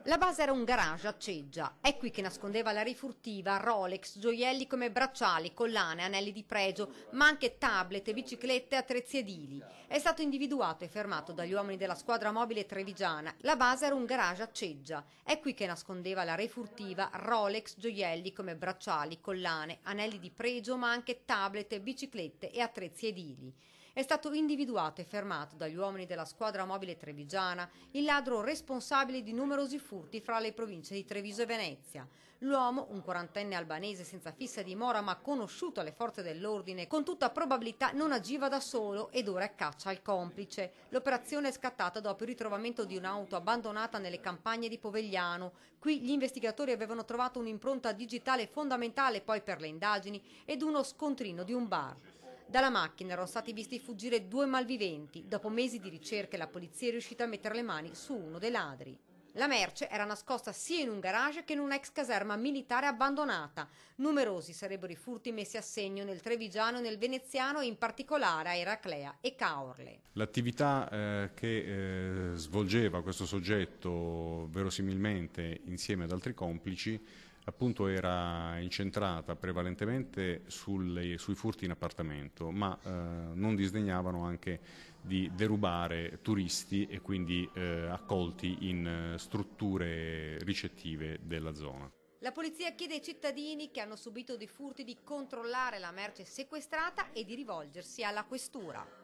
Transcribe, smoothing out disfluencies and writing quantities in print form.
La base era un garage a Ceggia, è qui che nascondeva la rifurtiva Rolex, gioielli come bracciali, collane, anelli di pregio, ma anche tablet, biciclette e attrezzi edili. È stato individuato e fermato dagli uomini della squadra mobile trevigiana. La base era un garage a Ceggia, è qui che nascondeva la rifurtiva Rolex, gioielli come bracciali, collane, anelli di pregio, ma anche tablet, biciclette e attrezzi edili. È stato individuato e fermato dagli uomini della squadra mobile trevigiana il ladro responsabile di numerosi furti fra le province di Treviso e Venezia. L'uomo, un quarantenne albanese senza fissa dimora ma conosciuto alle forze dell'ordine, con tutta probabilità non agiva da solo ed ora è caccia al complice. L'operazione è scattata dopo il ritrovamento di un'auto abbandonata nelle campagne di Povegliano. Qui gli investigatori avevano trovato un'impronta digitale fondamentale poi per le indagini ed uno scontrino di un bar. Dalla macchina erano stati visti fuggire due malviventi. Dopo mesi di ricerche la polizia è riuscita a mettere le mani su uno dei ladri. La merce era nascosta sia in un garage che in una ex caserma militare abbandonata. Numerosi sarebbero i furti messi a segno nel trevigiano e nel veneziano e in particolare a Eraclea e Caorle. L'attività che svolgeva questo soggetto verosimilmente insieme ad altri complici appunto era incentrata prevalentemente sui furti in appartamento, ma non disdegnavano anche di derubare turisti e quindi accolti in strutture ricettive della zona. La polizia chiede ai cittadini che hanno subito dei furti di controllare la merce sequestrata e di rivolgersi alla questura.